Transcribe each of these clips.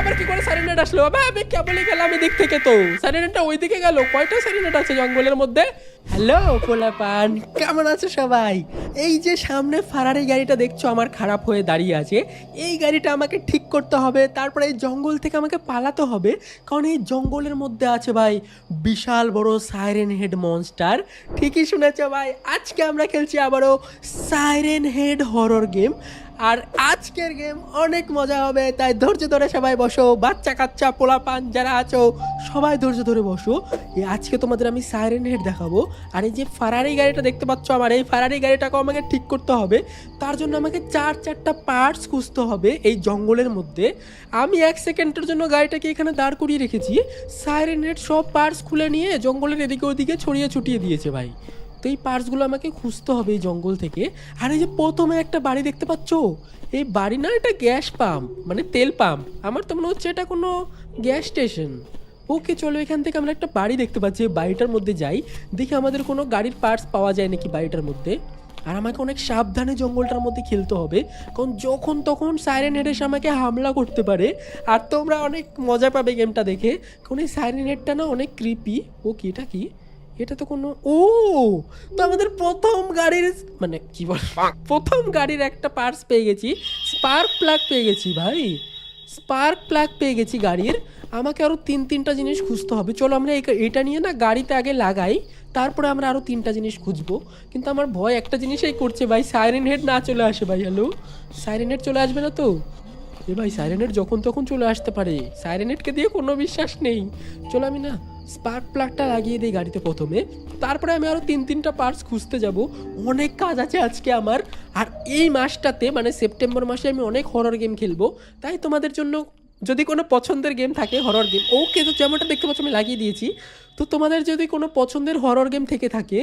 আবার কি করে সাইরেনেট আসলো? আমি কেবলই গেলাম এদিক থেকে, তো সাইরেনেটটা ওইদিকে গেল। কয়টা সাইরেনেট আছে জঙ্গলের মধ্যে? হ্যালো পোলাপান, কেমন আছো সবাই? এই যে সামনে ফারারি গাড়িটা দেখছো আমার খারাপ হয়ে দাঁড়িয়ে আছে, এই গাড়িটা আমাকে ঠিক করতে হবে, তারপরে এই জঙ্গল থেকে আমাকে পালাতে হবে। কারণ এই জঙ্গলের মধ্যে আছে ভাই বিশাল বড় সাইরেন হেড মনস্টার। ঠিকই শুনেছো ভাই, আজকে আমরা খেলছি আবারও সাইরেন হেড হরর গেম। আর আজকের গেম অনেক মজা হবে, তাই ধৈর্য ধরে সবাই বসো। বাচ্চা কাচ্চা পোলাপান যারা আছো সবাই ধৈর্য ধরে বসো। আজকে তোমাদের আমি সাইরেন হেড দেখাবো। আর এই যে ফারারি গাড়িটা দেখতে পাচ্ছ আমার, এই ফারারি গাড়িটাকেও আমাকে ঠিক করতে হবে। তার জন্য আমাকে চারটা পার্টস খুঁজতে হবে এই জঙ্গলের মধ্যে। আমি 1 সেকেন্ডের জন্য গাড়িটাকে এখানে দাঁড় করিয়ে রেখেছি। সাইরেন হেড সব পার্টস খুলে নিয়ে জঙ্গলের এদিকে ওদিকে ছড়িয়ে ছুটিয়ে দিয়েছে ভাই। তো এই পার্টসগুলো আমাকে খুঁজতে হবে এই জঙ্গল থেকে। আর এই যে প্রথমে একটা বাড়ি দেখতে পাচ্ছ, এই বাড়ি না, এটা গ্যাস পাম্প, মানে তেল পাম্প। আমার তো মনে হচ্ছে এটা কোনো গ্যাস স্টেশন। ওকে চলো, এখান থেকে আমরা একটা বাড়ি দেখতে পাচ্ছি, বাড়িটার মধ্যে যাই, দেখি আমাদের কোনো গাড়ির পার্টস পাওয়া যায় নাকি বাড়িটার মধ্যে। আর আমাকে অনেক সাবধানে জঙ্গলটার মধ্যে খেলতে হবে, কারণ যখন তখন সাইরেন হেড এসে আমাকে হামলা করতে পারে। আর তোমরা অনেক মজা পাবে গেমটা দেখে, কারণ এই সাইরেন হেডটা না অনেক ক্রিপি। ও কি, এটা কি? এটা তো কোনো, ও তো আমাদের প্রথম গাড়ির, মানে কি বল, প্রথম গাড়ির একটা পার্টস পেয়ে গেছি। স্পার্ক প্লাগ পেয়ে গেছি ভাই, স্পার্ক প্লাগ পেয়ে গেছি গাড়ির। আমাকে আরও তিনটা জিনিস খুঁজতে হবে। চলো আমরা এটা নিয়ে না গাড়িতে আগে লাগাই, তারপরে আমরা আরও 3টা জিনিস খুঁজবো। কিন্তু আমার ভয় একটা জিনিসই করছে ভাই, সাইরেন হেড না চলে আসে ভাই। হ্যালো, সাইরেন হেড চলে আসবে না তো? এ ভাই সাইরেন হেড যখন তখন চলে আসতে পারে, সাইরেন হেডকে দিয়ে কোনো বিশ্বাস নেই। চলো আমি না স্পার্ক প্লাগটা লাগিয়ে দিই গাড়িতে প্রথমে, তারপরে আমি আরও 3টা পার্টস খুঁজতে যাব। অনেক কাজ আছে আজকে আমার। আর এই মাসটাতে মানে সেপ্টেম্বর মাসে আমি অনেক হরর গেম খেলবো। তাই তোমাদের জন্য যদি কোনো পছন্দের গেম থাকে হরর গেম, ওকে তো যেমনটা দেখতে পাচ্ছ আমি লাগিয়ে দিয়েছি। তো তোমাদের যদি কোনো পছন্দের হরর গেম থেকে থাকে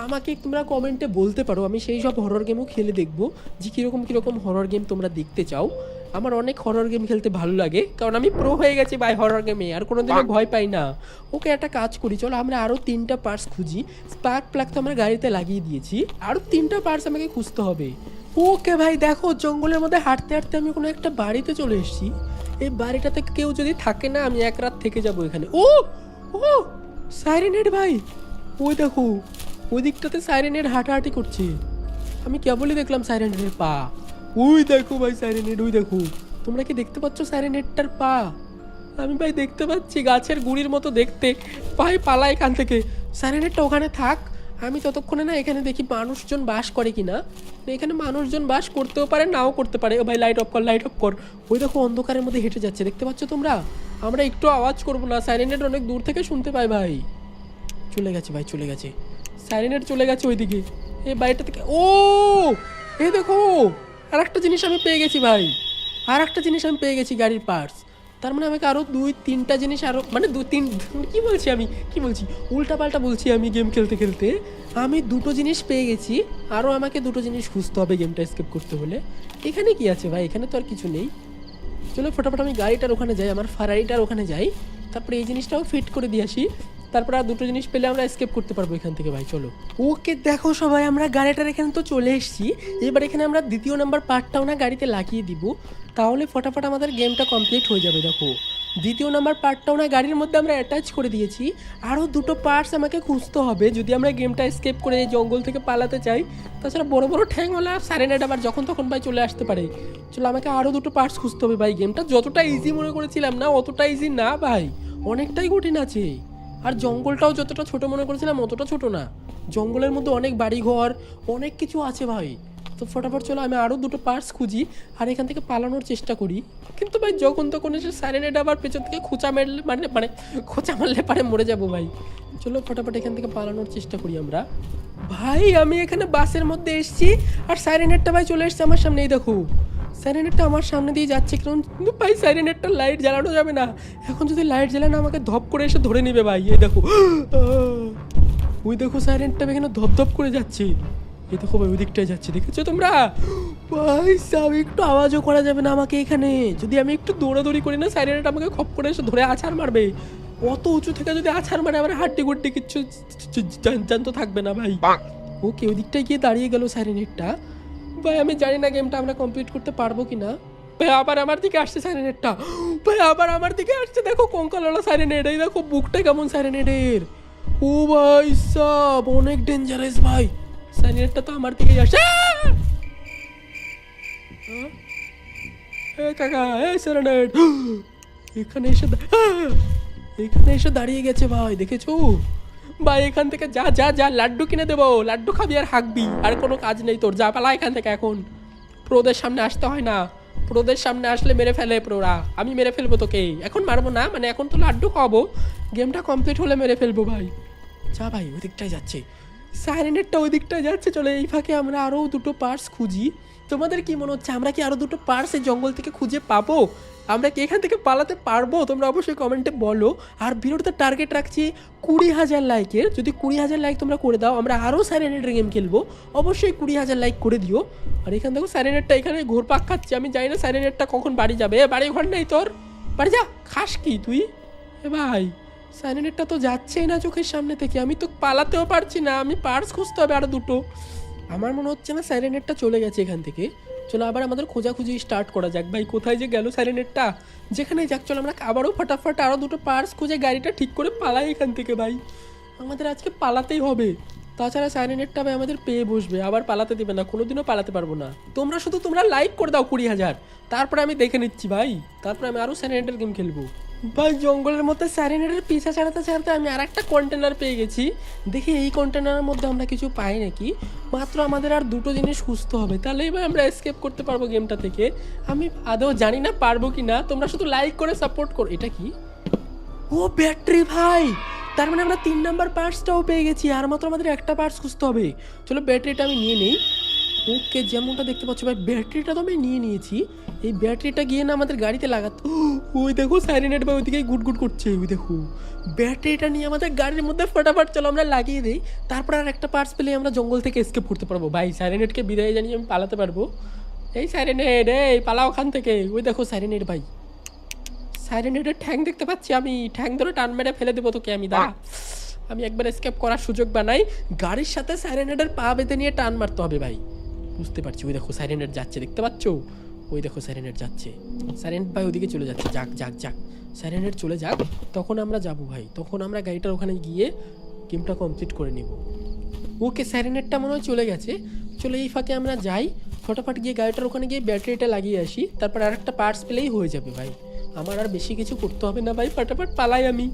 আমাকে তোমরা কমেন্টে বলতে পারো, আমি সেই সব হরর গেমও খেলে দেখবো যে কীরকম হরর গেম তোমরা দেখতে চাও। আমার অনেক হরর গেম খেলতে ভালো লাগে, কারণ আমি প্রো হয়ে গেছি ভাই হরর গেমে, আর কোনো দিনও ভয় পাই না। ওকে একটা কাজ করি, চলো আমরা আরও 3টা পার্টস খুঁজি। স্পার্ক প্লাগ তো আমরা গাড়িতে লাগিয়ে দিয়েছি, আরও 3টা পার্টস আমাকে খুঁজতে হবে। ওকে ভাই দেখো, জঙ্গলের মধ্যে হাঁটতে হাঁটতে আমি কোনো একটা বাড়িতে চলে এসেছি। এই বাড়িটাতে কেউ যদি থাকে না, আমি এক রাত থেকে যাবো এখানে। ও ও সাইরেন হেড ভাই, ওই দেখো ওই দিকটাতে সাইরেন হেড হাঁটাহাঁটি করছে। আমি কেবলই দেখলাম সাইরেন হেডের পা। ওই দেখো ভাই সাইরেন হেড, ওই দেখো। তোমরা কি দেখতে পাচ্ছ সাইরেন হেডটার পা? আমি ভাই দেখতে পাচ্ছি, গাছের গুঁড়ির মতো দেখতে। ভাই পালা এখান থেকে, সাইরেন হেডটা ওখানে থাক। আমি ততক্ষণে না এখানে দেখি মানুষজন বাস করে কিনা। এখানে মানুষজন বাস করতেও পারে, নাও করতে পারে। ও ভাই লাইট অফ কর, লাইট অফ কর। ওই দেখো অন্ধকারের মধ্যে হেঁটে যাচ্ছে, দেখতে পাচ্ছ তোমরা? আমরা একটু আওয়াজ করবো না, সাইরেন হেড অনেক দূর থেকে শুনতে পাই ভাই। চলে গেছে ভাই, চলে গেছে, সাইরেন হেড চলে গেছে ওইদিকে। এই বাড়িটা থেকে, ও এই দেখো আর একটা জিনিস আমি পেয়ে গেছি ভাই, আর একটা জিনিস আমি পেয়ে গেছি, গাড়ির পার্টস। তার মানে আমাকে আরও 2-3টা জিনিস, আরও মানে 2-3, কি বলছি আমি, কি বলছি, উল্টাপাল্টা বলছি আমি। গেম খেলতে খেলতে আমি 2টো জিনিস পেয়ে গেছি, আরও আমাকে 2টো জিনিস খুঁজতে হবে গেমটা স্কিপ করতে হলে। এখানে কি আছে ভাই? এখানে তো আর কিছু নেই। চলো ফটাফট আমি গাড়িটার ওখানে যাই, আমার ফারারিটার ওখানে যাই, তারপরে এই জিনিসটাও ফিট করে দিয়ে আসি। তারপর আর 2টো জিনিস পেলে আমরা এসকেপ করতে পারবো এখান থেকে ভাই। চলো ওকে দেখো সবাই, আমরা গাড়িটার এখানে তো চলে এসেছি। এবার এখানে আমরা 2য় নাম্বার পার্টটাও না গাড়িতে লাগিয়ে দিব, তাহলে ফটাফট আমাদের গেমটা কমপ্লিট হয়ে যাবে। দেখো 2য় নাম্বার পার্টটাও না গাড়ির মধ্যে আমরা অ্যাটাচ করে দিয়েছি। আরও 2টো পার্টস আমাকে খুঁজতে হবে যদি আমরা গেমটা এসকেপ করে এই জঙ্গল থেকে পালাতে চাই। তাছাড়া বড় বড় ঠ্যাংওয়ালা সাইরেন হেড আবার যখন তখন ভাই চলে আসতে পারে। চলো আমাকে আরও 2টো পার্টস খুঁজতে হবে ভাই। গেমটা যতটা ইজি মনে করেছিলাম না, অতটা ইজি না ভাই, অনেকটাই কঠিন আছে। আর জঙ্গলটাও যতটা ছোট মনে করেছিলাম অতটা ছোট না, জঙ্গলের মধ্যে অনেক বাড়িঘর, অনেক কিছু আছে ভাই। তো ফটাফট চলো আমি আরও 2টো পার্টস খুঁজি আর এখান থেকে পালানোর চেষ্টা করি। কিন্তু ভাই যখন তখন এসে সাইরেন হেড আবার পেছন থেকে খোঁচা মারলে মানে খোঁচা মারলে পারে মরে যাবো ভাই। চলো ফটাফট এখান থেকে পালানোর চেষ্টা করি আমরা। ভাই আমি এখানে বাসের মধ্যে এসেছি আর সাইরেন হেডটা ভাই চলে এসছে আমার সামনে। এই দেখো সাইরেন হেডটা আমার সামনে দিয়ে যাচ্ছে, কারণ কিন্তু ভাই সাইরেন হেডটা লাইট জ্বালানো যাবে না। এখন যদি লাইট জ্বালায় না আমাকে ধপ করে এসে ধরে নেবে ভাই। এই দেখো ওই দেখো সাইরেন হেডটা এখানে ধপ করে যাচ্ছে। এই দেখো ভাই ওই দিকটায় যাচ্ছে, দেখেছো তোমরা? ভাই সাব একটু আওয়াজও করা যাবে না আমাকে এখানে। যদি আমি একটু দৌড়াদৌড়ি করি না, সাইরেন হেড আমাকে খপ করে এসে ধরে আছাড় মারবে। অত উঁচু থেকে যদি আছাড় মারে আমার হাড্ডি গুড্ডি কিচ্ছু জানতো থাকবে না ভাই। ওকে ওই দিকটায় গিয়ে দাঁড়িয়ে গেল সাইরেন হেডটা। ভাই আমি জানি না গেমটা আমরা কমপ্লিট করতে পারবো কি না। ভাই আবার আমার দিকে আসছে সাইরেনেটটা, ভাই আবার আমার দিকে আসছে, দেখো কঙ্কালওয়ালা সাইরেনেট, এই দেখো বুকটা কেমন সাইরেনেটের। ও ভাই সব অনেক ডেঞ্জারাস ভাই, সাইরেনেটটা তো আমার দিকেই আসছে। এ কাকা, এ সাইরেনেট এখানে এসে দাঁড়িয়ে গেছে ভাই, দেখেছো ভাই? এখান থেকে যা যা যা, লাড্ডু কিনে দেবো, লাড্ডু খাবি আর হাঁকবি, আর কোনো কাজ নেই তোর, যা পালা এখান থেকে। এখন প্রোদের সামনে আসতে হয় না, প্রোদের সামনে আসলে মেরে ফেলে প্রোরা, আমি মেরে ফেলবো তোকে। এখন মারবো না, মানে এখন তো লাড্ডু খাওয়াবো, গেমটা কমপ্লিট হলে মেরে ফেলবো ভাই। যা ভাই, ওই দিকটাই যাচ্ছে সাইরেনেটটা, ওই দিকটায় যাচ্ছে। চলে এই ফাঁকে আমরা আরও দুটো পার্টস খুঁজি। তোমাদের কি মনে হচ্ছে আমরা কি আরও দুটো পার্টস এই জঙ্গল থেকে খুঁজে পাবো? আমরা কি এখান থেকে পালাতে পারবো? তোমরা অবশ্যই কমেন্টে বলো। আর ভিডিওতে টার্গেট রাখছি 20,000 লাইকের। যদি 20,000 লাইক তোমরা করে দাও, আমরা আরও সাইরেনেটের গেম খেলবো। অবশ্যই 20,000 লাইক করে দিও। আর এখান দেখো সাইরেনেটটা এখানে ঘুরপাক খাচ্ছে, আমি জানি না সাইরেনেটটা কখন বাড়ি যাবে। বাড়ি ঘর নেই তোর, বাড়ি যা, খাস কি তুই? এ ভাই, সাইরেনেটটা তো যাচ্ছেই না চোখের সামনে থেকে, আমি তো পালাতেও পারছি না, আমি পার্স খুঁজতে হবে আরও দুটো। আমার মনে হচ্ছে না সাইরেনেটটা চলে গেছে এখান থেকে। চলো আবার আমাদের খোঁজাখুঁজি স্টার্ট করা যাক ভাই, কোথায় যে গেল সাইরেনেটটা। যেখানে যাক চলো আমরা আবারও ফটাফট আরও দুটো পার্স খুঁজে গাড়িটা ঠিক করে পালাই এখান থেকে ভাই। আমাদের আজকে পালাতেই হবে, তাছাড়া সাইরেনেটটা ভাই আমাদের পেয়ে বসবে, আবার পালাতে দেবে না, কোনোদিনও পালাতে পারবো না। তোমরা লাইক করে দাও 20,000, তারপরে আমি দেখে নিচ্ছি ভাই, তারপরে আমি আরও সাইরেনেটের গেম খেলবো ভাই। জঙ্গলের মধ্যে সাইরেনেটের পিছা ছাড়াতে ছাড়াতে আমি আর একটা কন্টেনার পেয়ে গেছি। দেখি এই কন্টেনারের মধ্যে আমরা কিছু পাই নাকি। মাত্র আমাদের আর দুটো জিনিস খুঁজতে হবে, তাহলেই ভাই আমরা এসকেপ করতে পারবো গেমটা থেকে। আমি আদৌ জানি না পারবো কি না, তোমরা শুধু লাইক করে সাপোর্ট করো। এটা কি? ও ব্যাটারি ভাই, তার মানে আমরা 3 নাম্বার পার্টসটাও পেয়ে গেছি, আর মাত্র আমাদের একটা পার্টস খুঁজতে হবে। চলো ব্যাটারিটা আমি নিয়ে নিই। ওকে, যেমনটা দেখতে পাচ্ছ ভাই, ব্যাটারিটা তো আমি নিয়ে নিয়েছি। এই ব্যাটারিটা গিয়ে না আমাদের গাড়িতে লাগাতে, ওই দেখো সাইরেনেট ভাই ওইদিকে গুটগুট করছে, ওই দেখো। ব্যাটারিটা নিয়ে আমাদের গাড়ির মধ্যে ফটাফট চলো আমরা লাগিয়ে দিই, তারপর আর একটা পার্টস পেলে আমরা জঙ্গল থেকে এসকেপ করতে পারবো ভাই। সাইরেনেটকে বিদায় জানিয়ে আমি পালাতে পারবো। এই সাইরেনেট, এই পালাও ওখান থেকে। ওই দেখো সাইরেনেট ভাই, সাইরেনেটের ঠ্যাং দেখতে পাচ্ছি আমি, ঠ্যাং ধরে টান মেরে ফেলে দেবো তোকে আমি। দাঁড়া, আমি একবার এসকেপ করার সুযোগ বানাই, গাড়ির সাথে সাইরেনেটের পা বেঁধে নিয়ে টান মারতে হবে ভাই। বুঝতে পারছি, ওই দেখো সাইরেনেট যাচ্ছে, দেখতে পাচ্ছ? ওই দেখো সাইরেনেট যাচ্ছে, সাইরেনেট ভাই ওদিকে চলে যাচ্ছে। যাক যাক যাক, সাইরেনেট চলে যাক, তখন আমরা যাবো ভাই, তখন আমরা গাড়িটার ওখানে গিয়ে গেমটা কমপ্লিট করে নিব। ওকে, সাইরেনেটটা মনে হয় চলে গেছে। চলো এই ফাঁকে আমরা যাই, ফটাফট গিয়ে গাড়িটার ওখানে গিয়ে ব্যাটারিটা লাগিয়ে আসি, তারপর আর একটা পার্টস পেলেই হয়ে যাবে ভাই। আমার আর বেশি কিছু করতে হবে না ভাই, ফটাফট পালাই আমি।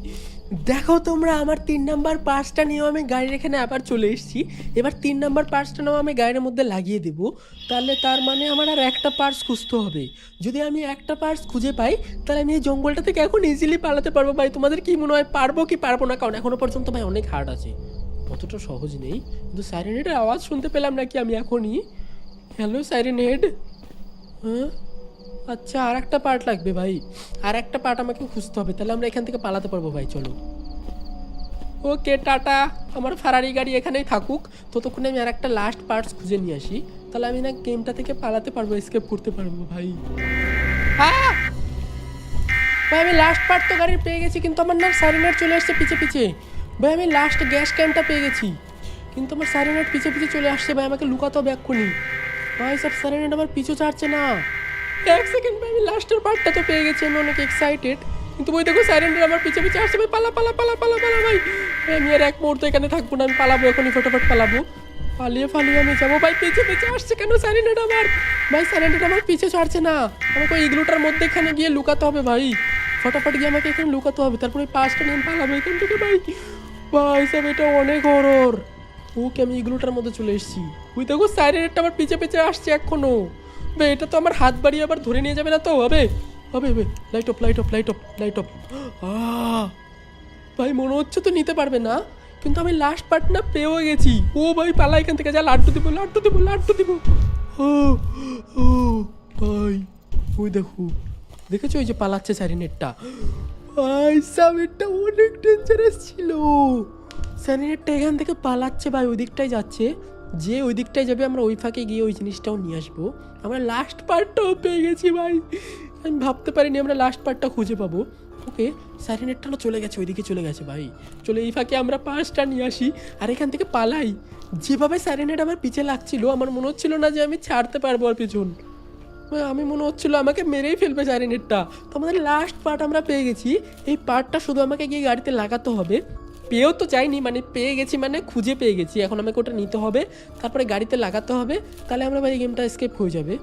দেখো তোমরা, আমার 3 নাম্বার পার্টসটা নিয়েও আমি গাড়ির এখানে আবার চলে এসেছি। এবার 3 নাম্বার পার্টসটা নিয়েও আমি গাড়ির মধ্যে লাগিয়ে দেবো, তাহলে তার মানে আমার আর একটা পার্টস খুঁজতে হবে। যদি আমি একটা পার্টস খুঁজে পাই, তাহলে আমি এই জঙ্গলটা থেকে এখন ইজিলি পালাতে পারবো ভাই। তোমাদের কি মনে হয় পারবো কি পারবো না? কারণ এখনো পর্যন্ত ভাই অনেক হার্ড আছে, অতটা সহজ নেই। কিন্তু সাইরেনেটের আওয়াজ শুনতে পেলাম নাকি আমি এখনই। হ্যালো সাইরেনেট, হ্যাঁ আচ্ছা, আর একটা পার্ট লাগবে ভাই, আর একটা পার্ট আমাকে খুঁজতে হবে, তাহলে আমরা এখান থেকে পালাতে পারবো ভাই। চলো ওকে, টাটা, আমার ফারারি গাড়ি এখানেই থাকুক, ততক্ষণে আমি আর একটা লাস্ট পার্টস খুঁজে নিয়ে আসি, তাহলে আমি না গেমটা থেকে পালাতে পারবো, এসকেপ করতে পারবো ভাই। হ্যাঁ ভাই, আমি লাস্ট পার্ট তো গাড়ির পেয়ে গেছি, কিন্তু আমার না সাইরেনেট চলে আসছে পিছে পিছে ভাই। আমি লাস্ট গ্যাস ক্যানটা পেয়ে গেছি, কিন্তু আমার সাইরেনেট পিছে পিছে চলে আসছে ভাই, আমাকে লুকাতে হবে এক্ষুনি ভাই। সব সাইরেনেট আমার পিছু ছাড়ছে না। এক সেকেন্ড ভাই, আমি লাস্টের পার্টটা তো পেয়ে গেছি, আমি অনেক এক্সাইটেড, কিন্তু ওই দেখো সাইরেনেট আমার পিছে পিছে আসছে ভাই। পালা পালা পালা পালা পালা ভাই, আমি আর এক মুহূর্ত এখানে থাকবো না, আমি পালাবো এখনই, ফটাফট পালাবো। পালিয়ে পালিয়ে আমি যাবো ভাই। পিছে পিছে আসছে কেন সাইরেনেট আমার? ভাই সাইরেনেট আমার পিছে ছাড়ছে না, আমাকে ওই ইগলুটার মধ্যে এখানে গিয়ে লুকাতে হবে ভাই। ফটাফট গিয়ে আমাকে এখানে লুকাতে হবে, তারপরে পাঁচটা নিয়ে পালাবো এখান থেকে ভাই। ভাই সব এটা অনেক হরর। ওকে, আমি ইগলুটার মধ্যে চলে এসেছি। ওই দেখো সাইরেনেটটা আমার পিছে পিছে আসছে এখনো ভাই। এটা তো আমার হাত বাড়িয়ে আবার ধরে নিয়ে যাবে না তো? হবে হবে হবে, light off light off light off light off. ভাই মনে হচ্ছে তো নিতে পারবে না, কিন্তু আমি লাস্ট পার্ট না পেয়েও গেছি। ও ভাই পালা এখান থেকে, যা, লাড্ডু দিব লাড্ডু দিব লাড্ডু দিব। ও ভাই, ওই দেখো, দেখেছো ওই যে পালাচ্ছে সাইরেনেটটা ভাই। সব এটা অনেক ডেঞ্জারাস ছিল। সাইরেনেটটা এখান থেকে পালাচ্ছে ভাই, ওই দিকটাই যাচ্ছে, যে ওই দিকটায় যাবে আমরা ওই ফাঁকে গিয়ে ওই জিনিসটাও নিয়ে আসবো। আমরা লাস্ট পার্টটাও পেয়ে গেছি ভাই, আমি ভাবতে পারিনি আমরা লাস্ট পার্টটা খুঁজে পাবো। ওকে, সাইরেনেটটাও চলে গেছে, ওইদিকে চলে গেছে ভাই। চলে এই ফাঁকে আমরা পাঁচটা নিয়ে আসি আর এখান থেকে পালাই। যেভাবে সাইরেনেট আমার পিছে লাগছিল, আমার মনে হচ্ছিল না যে আমি ছাড়তে পারবো আর পিছন। ভাই আমি মনে হচ্ছিল আমাকে মেরেই ফেলবে সাইরেনেটটা। তো আমাদের লাস্ট পার্ট আমরা পেয়ে গেছি। এই পার্টটা শুধু আমাকে গিয়ে গাড়িতে লাগাতে হবে। পেয়েও তো চাইনি, মানে পেয়ে গেছি, মানে খুঁজে পেয়ে গেছি। এখন আমাকে ওটা নিতে হবে, তারপরে গাড়িতে লাগাতে হবে, তাহলে আমরা ভাই এই গেমটা স্কেপ হয়ে যাবে।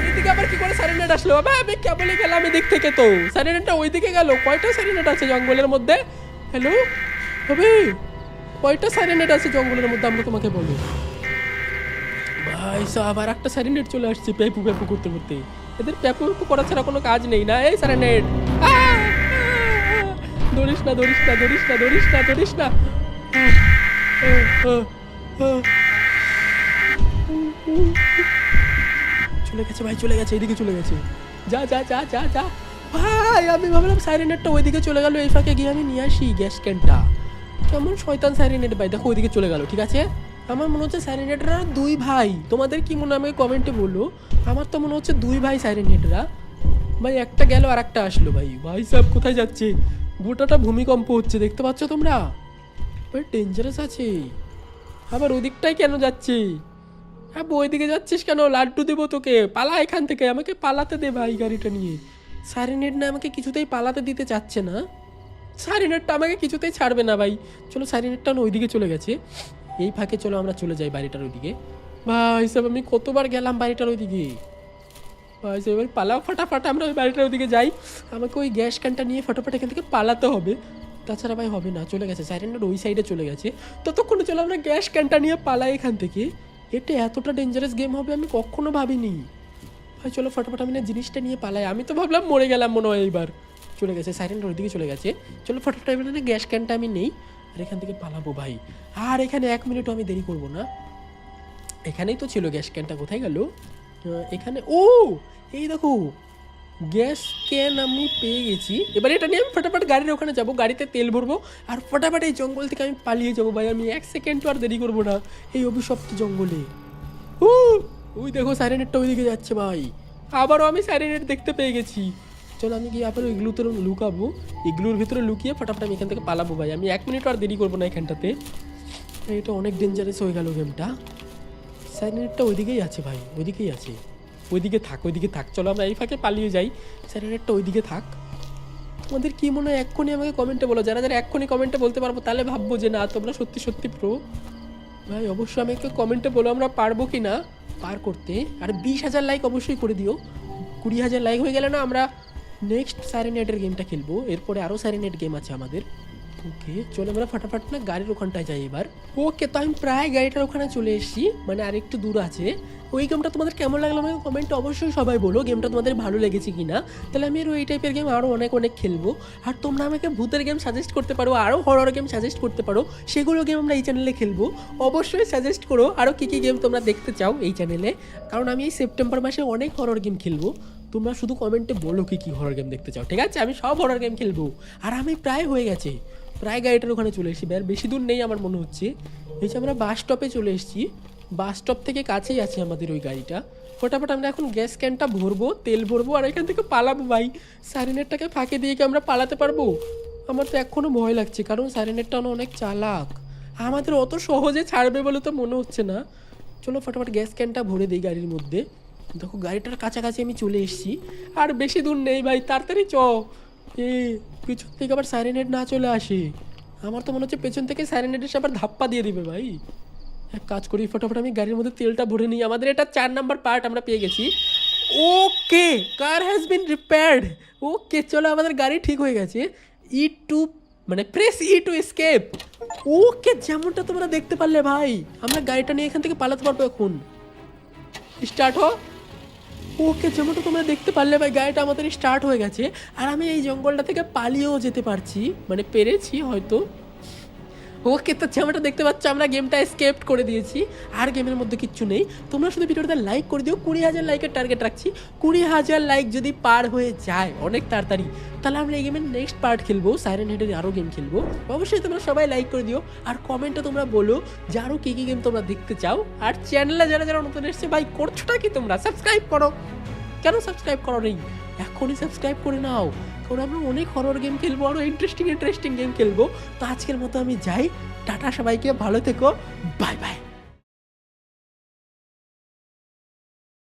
এইদিকে আবার কি করে সাইরেনেট আসলো? বাবা আমি কেবলই গেলাম এদিক থেকে, তো সাইরেনেটটা ওইদিকে গেল। কয়টা সাইরেনেট আছে জঙ্গলের মধ্যে? হ্যালো তবে কয়টা সাইরেনেট আছে জঙ্গলের মধ্যে আমরা তোমাকে বলো। ভাই সাহেব আর একটা সাইরেনেট চলে আসছে পেপু পেপু করতে করতে। এদের পেপু পেপু করা ছাড়া কোনো কাজ নেই না। এই সাইরেনেট দৌড়িস না দৌড়িস না দৌড়িস না দৌড়িস না দৌড়িস না। চলে গেছে ভাই, চলে গেছে, এদিকে চলে গেছে। যা যা যা যা যা ভাই। আমি ভাবলাম সাইরেনেটটা ওইদিকে চলে গেল, এই ফাঁকে গিয়ে আমি নিয়ে আসি গ্যাস ক্যানটা। কেমন শয়তান সাইরেনেট ভাই, দেখো ওইদিকে চলে গেল। ঠিক আছে, আমার মনে হচ্ছে সাইরেনেটরা দুই ভাই। তোমাদের কি মনে হয় আমাকে কমেন্টে বলো। আমার তো মনে হচ্ছে দুই ভাই সাইরেনেটরা। ভাই একটা গেল আর একটা আসলো। ভাই ভাই সাহেব কোথায় যাচ্ছে? গোটাটা ভূমিকম্প হচ্ছে, দেখতে পাচ্ছ তোমরা? ভাই ডেঞ্জারাস আছে। আবার ওদিকটাই কেন যাচ্ছে? হ্যাঁ ওইদিকে যাচ্ছিস কেন? লাড্ডু দেবো তোকে, পালা এখান থেকে, আমাকে পালাতে দে ভাই গাড়িটা নিয়ে। সাইরেনেট না আমাকে কিছুতেই পালাতে দিতে চাচ্ছে না। সাইরেনেটটা আমাকে কিছুতেই ছাড়বে না ভাই। চলো সাইরেনেটটা ওইদিকে চলে গেছে। এই ফাঁকে চলো আমরা চলে যাই বাড়িটার ওইদিকে। ভাই সাহেব আমি কতবার গেলাম বাড়িটার ওইদিকে। ভাই সাহেব এবার পালাও ফাটাফাট, আমরা ওই বাড়িটার ওইদিকে যাই। আমাকে ওই গ্যাস ক্যানটা নিয়ে ফটাফট এখান থেকে পালাতে হবে, তাছাড়া ভাই হবে না। চলে গেছে সাইরেনেট, ওই সাইডে চলে গেছে। ততক্ষণে চলো আমরা গ্যাস ক্যানটা নিয়ে পালাই এখান থেকে। এটা এতটা ডেঞ্জারাস গেম হবে আমি কখনো ভাবিনি ভাই। চলো ফটাফট আমি না জিনিসটা নিয়ে পালাই। আমি তো ভাবলাম মরে গেলাম মনে হয় এইবার। চলে গেছে সাইরেনেট ওইদিকে চলে গেছে। চলো ফটাফট এবার না গ্যাস ক্যানটা আমি নেই আর এখান থেকে পালাবো ভাই। আর এখানে 1 মিনিটও আমি দেরি করবো না। এখানেই তো ছিল গ্যাস ক্যানটা, কোথায় গেল? এখানে, ও এই দেখো গ্যাস ক্যান আমি পেয়ে গেছি। এবার এটা নিয়ে আমি ফটাফট গাড়ির ওখানে যাবো, গাড়িতে তেল ভরবো আর ফটাফট এই জঙ্গল থেকে আমি পালিয়ে যাবো ভাই। আমি 1 সেকেন্ডও আর দেরি করবো না এই অভিশপ্ত জঙ্গলে। ওই দেখো সাইরেনেটটা ওইদিকে যাচ্ছে ভাই। আবারও আমি সাইরেনেট দেখতে পেয়ে গেছি। চলো আমি গিয়ে আবার ওইগুলোতে লুকাবো, এগুলোর ভিতরে লুকিয়ে ফটাফট আমি এখান থেকে পালাবো ভাই। আমি 1 মিনিট আর দেরি করবো না এখানটাতে। এটা অনেক ডেঞ্জারাস হয়ে গেল গেমটা। সাইরেনেটটা ওইদিকেই আছে ভাই, ওইদিকেই আছে। ওইদিকে থাক, ওইদিকে থাক। চলো আমরা এই ফাঁকে পালিয়ে যাই। সাইরেনেটটা ওইদিকে থাক। তোমাদের কি মনে হয় এক্ষুনি আমাকে কমেন্টে বলো। যারা যারা এক্ষুনি কমেন্টে বলতে পারবো তাহলে ভাববো যে না তোমরা সত্যি সত্যি প্রো। ভাই অবশ্যই আমাকে কমেন্টে বলো আমরা পারবো কি না পার করতে। আর 20,000 লাইক অবশ্যই করে দিও। 20,000 লাইক হয়ে গেলে না আমরা নেক্সট সাইরেনেটের গেমটা খেলবো। এরপরে আরও সাইরেনেট গেম আছে আমাদের। ওকে চলো আমরা ফটাফট না গাড়ির ওখানটায় যাই এবার। ওকে তো আমি প্রায় গাড়িটার ওখানে চলে এসেছি, মানে আর একটু দূর আছে। ওই গেমটা তোমাদের কেমন লাগলো আমাকে কমেন্টে অবশ্যই সবাই বলো। গেমটা তোমাদের ভালো লেগেছে কি না, তাহলে আমি আরও এই টাইপের গেম আরও অনেক অনেক খেলবো। আর তোমরা আমাকে ভূতের গেম সাজেস্ট করতে পারো, আরও হরর গেম সাজেস্ট করতে পারো, সেগুলো গেম আমরা এই চ্যানেলে খেলবো। অবশ্যই সাজেস্ট করো আরও কী কী গেম তোমরা দেখতে চাও এই চ্যানেলে, কারণ আমি এই সেপ্টেম্বর মাসে অনেক হরর গেম খেলবো। তোমরা শুধু কমেন্টে বলো কী কী হরর গেম দেখতে চাও, ঠিক আছে? আমি সব হরর গেম খেলবো। আর আমি প্রায় হয়ে গেছে, প্রায় গাড়িটার ওখানে চলে এসেছি। আর বেশি দূর নেই আমার মনে হচ্ছে। এই যে আমরা বাস স্টপে চলে এসেছি, বাস স্টপ থেকে কাছেই আছে আমাদের ওই গাড়িটা। ফটাফট আমরা এখন গ্যাস ক্যানটা ভরবো, তেল ভরবো আর এখান থেকে পালাবো ভাই। সাইরেনেটটাকে ফাঁকে দিয়ে কি আমরা পালাতে পারবো? আমার তো এখনও ভয় লাগছে, কারণ সাইরেনেটটা অনেক চালাক। আমাদের অত সহজে ছাড়বে বলে তো মনে হচ্ছে না। চলো ফটাফট গ্যাস ক্যানটা ভরে দিই গাড়ির মধ্যে। দেখো গাড়িটার কাছাকাছি আমি চলে এসেছি, আর বেশি দূর নেই ভাই, তাড়াতাড়ি চ। পিছন থেকে আবার সাইরেনেট না চলে আসে। আমার তো মনে হচ্ছে পেছন থেকে সাইরেনেট এসে আবার ধাপ্পা দিয়ে দিবে ভাই। এক কাজ করি, ফটাফট আমি গাড়ির মধ্যে তেলটা ভরে নিই। আমাদের এটা 4 নাম্বার পার্ট আমরা পেয়ে গেছি। ওকে কার হ্যাজ বিন রিপেয়ার্ড। ওকে চলো আমাদের গাড়ি ঠিক হয়ে গেছে। মানে প্রেস ই টু এসকেপ। ওকে যেমনটা তোমরা দেখতে পারলে ভাই, আমরা গাড়িটা নিয়ে এখান থেকে পালাতে পারবো এখন। স্টার্ট হ। ওকে যেমনটা তোমরা দেখতে পারলে ভাই গাড়িটা আমাদের স্টার্ট হয়ে গেছে। আর আমি এই জঙ্গলটা থেকে পালিয়েও যেতে পারছি, মানে পেরেছি হয়তো। ওকে তো যেমনটা দেখতে পাচ্ছ আমরা গেমটা এসকেপ করে দিয়েছি, আর গেমের মধ্যে কিচ্ছু নেই। তোমরা শুধু ভিডিওটা লাইক করে দিও। 20,000 লাইকের টার্গেট রাখছি। 20,000 লাইক যদি পার হয়ে যায় অনেক তাড়াতাড়ি, তাহলে আমরা এই গেমের নেক্সট পার্ট খেলবো, সাইরেনেটের আরও গেম খেলবো। অবশ্যই তোমরা সবাই লাইক করে দিও আর কমেন্টে তোমরা বলো যে আরও কী কী গেম তোমরা দেখতে চাও। আর চ্যানেলে যারা যারা নতুন এসছে ভাই করছোটা কি তোমরা? সাবস্ক্রাইব করো। কেন সাবস্ক্রাইব করো নেই? এখনই সাবস্ক্রাইব করে নাও, কারণ আমরা অনেক হরর গেম খেলবো, আরও ইন্টারেস্টিং গেম খেলবো। তো আজকের মতো আমি যাই, টাটা সবাইকে, ভালো থেকো, বাই বাই।